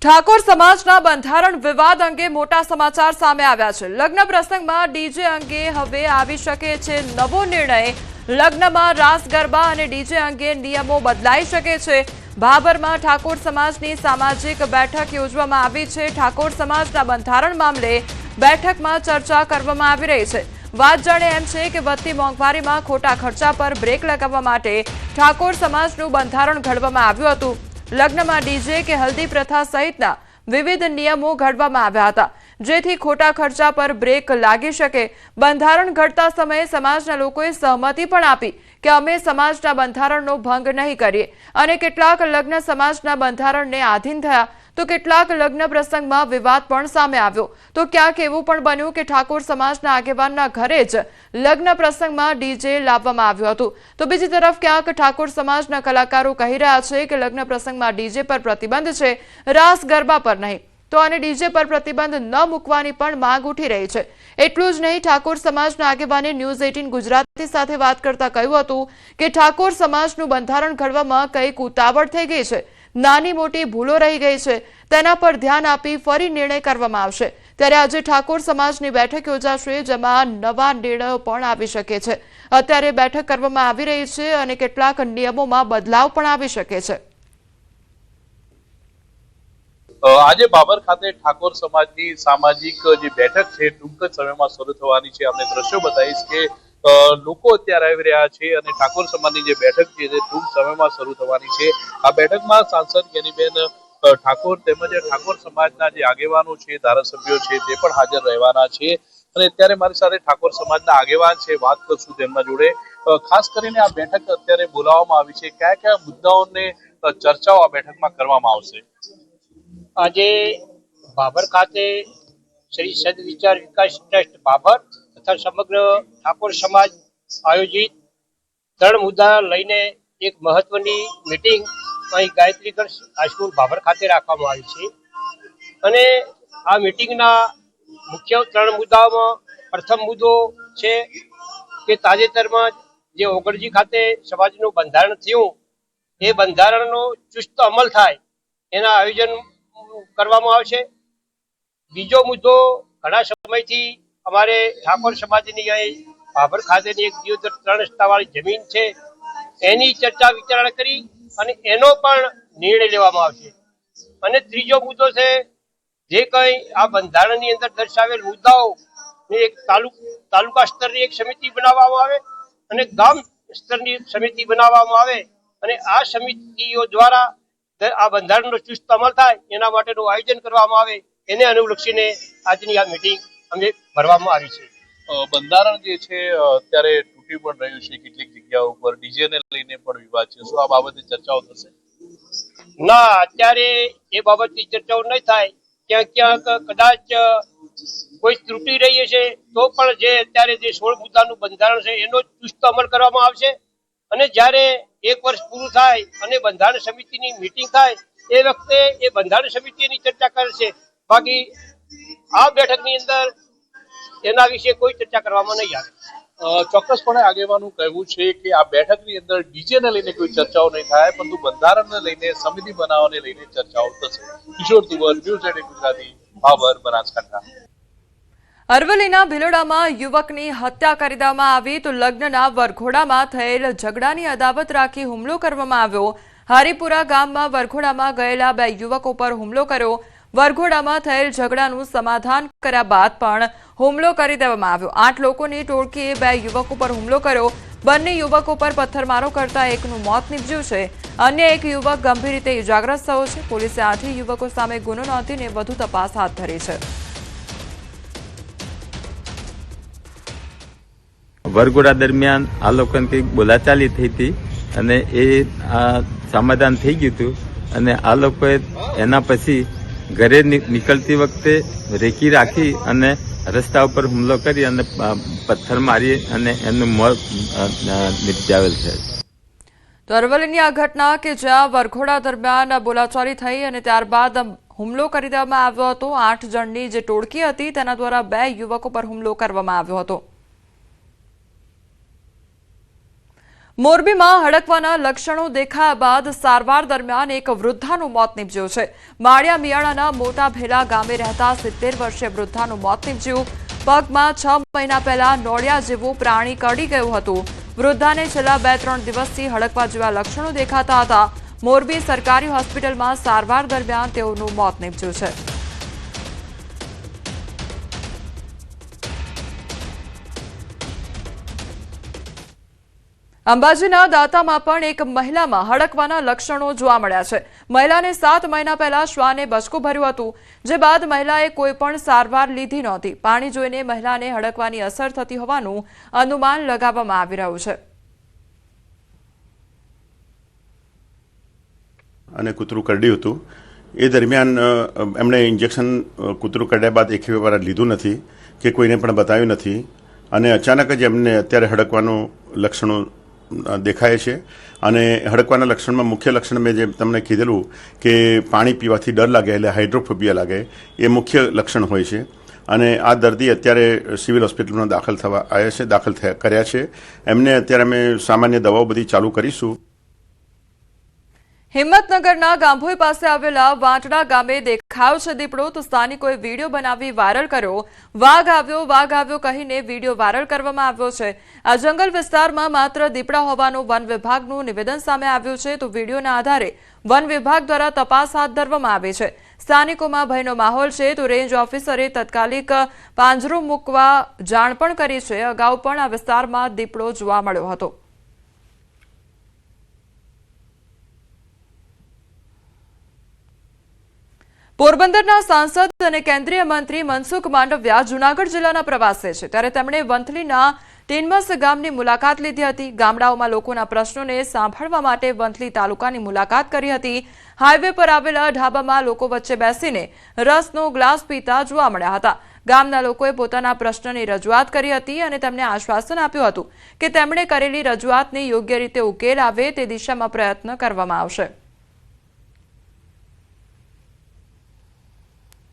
ઠાકોર સમાજના બંધારણ વિવાદ અંગે મોટા સમાચાર સામે આવ્યા છે। લગ્ન પ્રસંગમાં ડીજે અંગે હવે આવી શકે છે નવો નિર્ણય। લગ્નમાં રાસ ગરબા અને ડીજે અંગે નિયમો બદલાઈ શકે છે। ભાભરમાં ઠાકોર સમાજની સામાજિક બેઠક યોજવામાં આવી છે। ઠાકોર સમાજના બંધારણ મામલે બેઠકમાં ચર્ચા કરવામાં આવી રહી છે। વાત જાણે એમ છે કે વધતી મોંઘવારીમાં ખોટા ખર્ચા પર બ્રેક લગાવવા માટે ઠાકોર સમાજનું બંધારણ ઘડવામાં આવ્યું હતું। લગ્નમાં ડીજે કે હલ્દી પ્રથા સહિતના વિવિધ નિયમો ઘડવામાં આવ્યા હતા, જેથી ખોટા ખર્ચા પર બ્રેક લાગી શકે। બંધારણ ઘડતા સમયે સમાજના લોકોએ સહમતિ પણ આપી કે અમે સમાજના બંધારણનો ભંગ નહીં કરીએ અને કેટલાક લગ્ન સમાજના બંધારણને આધીન થયા તો કેટલાક લગ્ન પ્રસંગમાં વિવાદ પણ સામે આવ્યો। તો ક્યાંક એવું પણ બન્યું કે ઠાકોર સમાજના આગેવાનના ઘરે જ લગ્ન પ્રસંગમાં ડીજે લાવવામાં આવ્યું હતું। તો બીજી તરફ ક્યાંક ઠાકોર સમાજના કલાકારો કહી રહ્યા છે કે લગ્ન પ્રસંગમાં ડીજે પર પ્રતિબંધ છે, રાસ ગરબા પર નહીં। તો આને ડીજે પર પ્રતિબંધ ન મૂકવાની પણ માંગ ઉઠી રહી છે। એટલું જ નહીં, ઠાકોર સમાજના આગેવાને ન્યૂઝ 18 ગુજરાતી સાથે વાત કરતા કહ્યું હતું કે ઠાકોર સમાજનું બંધારણ ઘડવામાં કંઈક ઉતાવળ થઈ ગઈ છે, નાની મોટી ભૂલો રહી ગઈ છે, તેના પર ધ્યાન આપી ફરી નિર્ણય કરવામાં આવશે। ત્યારે આજે ઠાકોર સમાજની બેઠક યોજાશે, જેમાં નવા નિર્ણયો પણ આવી શકે છે। અત્યારે બેઠક કરવામાં આવી રહી છે અને કેટલાક નિયમોમાં બદલાવ પણ આવી શકે છે। આજે બાબર ખાતે ઠાકોર સમાજની સામાજિક જે બેઠક છે ટૂંક જ સમયમાં શરૂ થવાની છે। આપણે દ્રશ્યો બતાવીશ કે લોકો અત્યારે આવી રહ્યા છે અને ઠાકોર સમાજની જે બેઠક છે તે ટૂંક સમયમાં શરૂ થવાની છે। આ બેઠકમાં સાંસદ જ્ઞાનીબેન ઠાકોર તેમજ ઠાકોર સમાજના જે આગેવાનો છે, ધારાસભ્યો છે, તે પણ હાજર રહેવાના છે। અને અત્યારે મારી સાથે ઠાકોર સમાજના આગેવાન છે, વાત કરશું તેમના જોડે। ખાસ કરીને આ બેઠક અત્યારે બોલાવવામાં આવી છે, કયા કયા મુદ્દાઓને ચર્ચાઓ આ બેઠકમાં કરવામાં આવશે? આજે બાબર ખાતે શ્રી સદવિચાર વિકાસ ટ્રસ્ટ બાબર તથા સમગ્ર ઠાકોર સમાજ આયોજિત 3 મુદ્દા લઈને એક મહત્વની મીટિંગ અહીં ગાયત્રીગઢ હાઈસ્કૂલ બાબર ખાતે રાખવામાં આવી છે। અને આ મીટિંગના મુખ્ય 3 મુદ્દાઓમાં પ્રથમ મુદ્દો છે કે તાજેતરમાં જે ઓગણજી ખાતે સમાજનું બંધારણ થયું એ બંધારણનો ચુસ્ત અમલ થાય એના આયોજન કરવામાં આવશે। બીજો મુદ્દો, ઘણા સમયથી અમારે ઠાકોર સમાજની અહીં બાબર ખાતેની એક દિયોદર 3 રસ્તાવાળી જમીન છે એની ચર્ચા વિચારણા કરી અને એનો પણ નિર્ણય લેવામાં આવશે। અને ત્રીજો મુદ્દો છે જે કંઈ આ બંધારણની અંદર દર્શાવેલ મુદ્દાઓ એક તાલુકા સ્તરની એક સમિતિ બનાવવામાં આવે અને ગામ સ્તરની સમિતિ બનાવવામાં આવે અને આ સમિતિઓ દ્વારા આ બંધારણનો ચુસ્ત અમલ થાય એના માટેનું આયોજન કરવામાં આવે, એને અનુલક્ષીને આજની આ મીટિંગ અમે ભરવામાં આવી છે। બંધારણ જે છે અત્યારે તૂટી પણ રહ્યું છે, કેટલીક જગ્યાઓ ઉપર ડીજેને લઈને પણ વિવાદ છે, શું આ બાબતે ચર્ચાઓ થશે? ના, અત્યારે એ બાબતની ચર્ચાઓ નહીં થાય। ક્યાંક કદાચ કોઈ ત્રુટી રહી છે તો પણ જે અત્યારે જે 16 મુદ્દાનું બંધારણ છે એનો ચુસ્ત અમલ કરવામાં આવશે। અને જ્યારે 1 વર્ષ પૂરું થાય અને બંધારણ સમિતિની મીટિંગ થાય એ વખતે એ બંધારણ સમિતિની ચર્ચા કરશે। બાકી આ બેઠકની અંદર એના વિશે કોઈ ચર્ચા કરવામાં નહીં આવે। ચોક્કસપણે આગેવાનું કહેવું છે કે આ બેઠકની અંદર ડીજેને લઈને કોઈ ચર્ચાઓ નહીં થાય, પરંતુ બંધારણને લઈને, સમિતિ બનાવવાને લઈને ચર્ચાઓ થશે। કિશોર તુવર, ન્યૂઝ 18 ગુજરાતી, બાબર, બનાસકાંઠા। અરવલ્લીના ભિલોડામાં યુવકની હત્યા કરી દેવામાં આવી તો લગ્નના વરઘોડામાં થયેલ ઝઘડાની અદાવત રાખી હુમલો કરવામાં આવ્યો। હરિપુરા ગામમાં વરઘોડામાં ગયેલા 2 યુવકો પર હુમલો કર્યો। વરઘોડામાં થયેલ ઝઘડાનું સમાધાન કર્યા બાદ પણ હુમલો કરી દેવામાં આવ્યો। 8 લોકોની ટોળકીએ 2 યુવકો પર હુમલો કર્યો। બંને યુવકો પર પથ્થરમારો કરતા એકનું મોત નીપજ્યું છે, અન્ય એક યુવક ગંભીર રીતે ઇજાગ્રસ્ત થયો છે। પોલીસે 8 યુવકો સામે ગુનો નોંધીને વધુ તપાસ હાથ ધરી છે। વરઘોડા દરમિયાન આ લોકોને કંઈક બોલાચાલી થઈ હતી અને એ સમાધાન થઈ ગયું હતું અને આ લોકોએ એના પછી ઘરે નીકળતી વખતે રેકી રાખી અને રસ્તા ઉપર હુમલો કરી અને પથ્થર મારી અને એનું મોત નિપજાવેલ છે। તો અરવલ્લીની આ ઘટના કે જ્યાં વરઘોડા દરમિયાન બોલાચાલી થઈ અને ત્યારબાદ હુમલો કરી દેવામાં આવ્યો હતો। 8 જણની જે ટોળકી હતી તેના દ્વારા 2 યુવકો પર હુમલો કરવામાં આવ્યો હતો। મોરબીમાં હડકવાના લક્ષણો દેખાયા બાદ સારવાર દરમિયાન એક વૃદ્ધાનું મોત નીપજ્યું છે. માળિયા મિયાણાના મોટા ભેલા ગામે રહેતા 70 વર્ષીય વૃદ્ધાનું મોત નીપજ્યું. પગમાં 6 મહિના પહેલા નોળિયા જેવું પ્રાણી કરડી ગયું હતું. વૃદ્ધાને છેલ્લા 2-3 દિવસથી હડકવા જેવા લક્ષણો દેખાતા હતા. મોરબી સરકારી હોસ્પિટલમાં સારવાર દરમિયાન તેઓનું મોત નીપજ્યું છે. અંબાજીના દાંતામાં પણ એક મહિલામાં હડકવાના લક્ષણો જોવા મળ્યા છે. મહિલાને 7 મહિના પહેલા શ્વાને બચકું ભર્યું હતું, જે બાદ મહિલાએ કોઈ પણ સારવાર લીધી નહોતી. પાણી જોઈને મહિલાને હડકવાની અસર થતી હોવાનું અનુમાન લગાવવામાં આવી રહ્યું છે. અને કૂતરું કરડ્યું હતું. એ દરમિયાન એમણે ઇન્જેક્શન કૂતરું કરડ્યા બાદ એક વાર લીધું નથી કે કોઈને પણ બતાવ્યું નથી, અને અચાનક જ એમને અત્યારે હડકવાનું લક્ષણો દેખાય છે. અને હડકવાના લક્ષણમાં મુખ્ય લક્ષણ મેં જે તમને કીધેલું કે પાણી પીવાથી ડર લાગે એટલે હાઇડ્રોફોબિયા લાગે, એ મુખ્ય લક્ષણ હોય છે. અને આ દર્દી અત્યારે સિવિલ હોસ્પિટલમાં દાખલ કર્યા છે. એમને અત્યારે અમે સામાન્ય દવાઓ બધી ચાલુ કરીશું. હિંમતનગરના ગાંભોઈ પાસે આવેલા વાંટડા ગામે દેખાયો છે દીપડો, તો સ્થાનિકોએ વિડીયો બનાવી વાયરલ કર્યો. વાઘ આવ્યો કહીને વિડીયો વાયરલ કરવામાં આવ્યો છે. આ જંગલ વિસ્તારમાં માત્ર દીપડા હોવાનું વન વિભાગનું નિવેદન સામે આવ્યું છે, તો વિડીયોના આધારે વન વિભાગ દ્વારા તપાસ હાથ ધરવામાં આવી છે. સ્થાનિકોમાં ભયનો માહોલ છે, તો રેન્જ ઓફિસરે તાત્કાલિક પાંજરું મૂકવા જાણ પણ કરી છે. અગાઉ પણ આ વિસ્તારમાં દીપડો જોવા મળ્યો હતો. પોરબંદરના સાંસદ અને કેન્દ્રીય મંત્રી મનસુખ માંડવિયા જૂનાગઢ જિલ્લાના પ્રવાસે છે, ત્યારે તેમણે વંથલીના ટીનમસ ગામની મુલાકાત લીધી હતી. ગામડાઓમાં લોકોના પ્રશ્નોને સાંભળવા માટે વંથલી તાલુકાની મુલાકાત કરી હતી. હાઈવે પર આવેલા ઢાબામાં લોકો વચ્ચે બેસીને રસનો ગ્લાસ પીતા જોવા મળ્યા હતા. ગામના લોકોએ પોતાના પ્રશ્નની રજૂઆત કરી હતી અને તેમને આશ્વાસન આપ્યું હતું કે તેમણે કરેલી રજૂઆતને યોગ્ય રીતે ઉકેલ આવે તે દિશામાં પ્રયત્ન કરવામાં આવશે.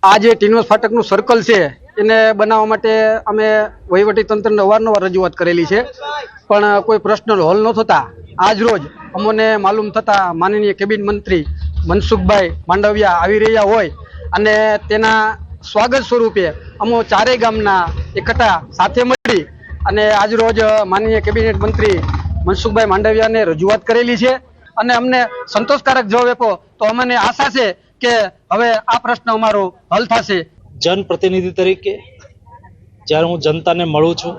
આ જે ટીનમસ ફાટકનું સર્કલ છે એને બનાવવા માટે અમે વહીવટી તંત્રને અવારનવાર રજૂઆત કરેલી છે, પણ કોઈ પ્રશ્નનો હલ ન થતા આજ રોજ અમને માલુમ થતા માનનીય કેબિનેટ મંત્રી મનસુખભાઈ માંડવિયા આવી રહ્યા હોય અને તેના સ્વાગત સ્વરૂપે અમો ચારેય ગામના એકઠા સાથે મળી અને આજ રોજ માનનીય કેબિનેટ મંત્રી મનસુખભાઈ માંડવિયાને રજૂઆત કરેલી છે અને અમને સંતોષકારક જવાબ આપ્યો, તો અમને આશા છે કે હવે આ પ્રશ્ન અમારો હલ થશે. જનપ્રતિનિધિ તરીકે જ્યારે હું જનતાને મળું છું,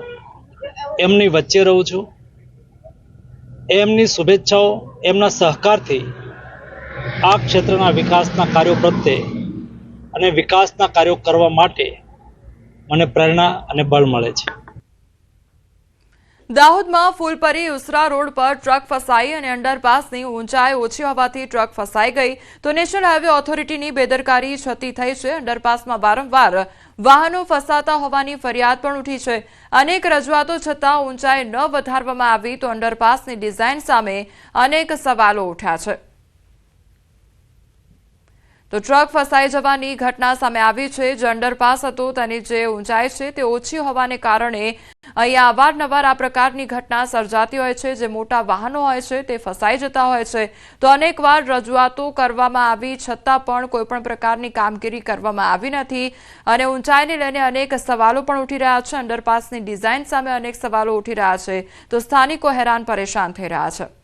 એમની વચ્ચે રહું છું, એમની શુભેચ્છાઓ, એમના સહકારથી આ ક્ષેત્રના વિકાસના કાર્યો પ્રત્યે અને વિકાસના કાર્યો કરવા માટે મને પ્રેરણા અને બળ મળે છે. દાહોદમાં ફૂલપરી ઉસરા રોડ પર ટ્રક ફસાઈ અને અંડરપાસની ઊંચાઈ ઓછી હોવાથી ટ્રક ફસાઈ ગઈ, તો નેશનલ હાઈવે ઓથોરિટીની બેદરકારી છતી થઈ છે. અંડરપાસમાં વારંવાર વાહનો ફસાતા હોવાની ફરિયાદ પણ ઉઠી છે. અનેક રજૂઆતો છતાં ઊંચાઈ ન વધારવામાં આવી, તો અંડરપાસની ડિઝાઇન સામે અનેક સવાલો ઉઠ્યા છે. તો ટ્રક ફસાઈ જવાની ઘટના સામે આવી છે. જે અંડરપાસ હતો તેની જે ઊંચાઈ છે તે ઓછી હોવાને કારણે અહીંયા અવારનવાર આ પ્રકારની ઘટના સર્જાતી હોય છે. જે મોટા વાહનો હોય છે તે ફસાઈ જતા હોય છે, તો અનેકવાર રજૂઆતો કરવામાં આવી છતાં પણ કોઈપણ પ્રકારની કામગીરી કરવામાં આવી નથી અને ઊંચાઈને લઈને અનેક સવાલો પણ ઉઠી રહ્યા છે. અંડરપાસની ડિઝાઇન સામે અનેક સવાલો ઉઠી રહ્યા છે, તો સ્થાનિકો હેરાન પરેશાન થઈ રહ્યા છે.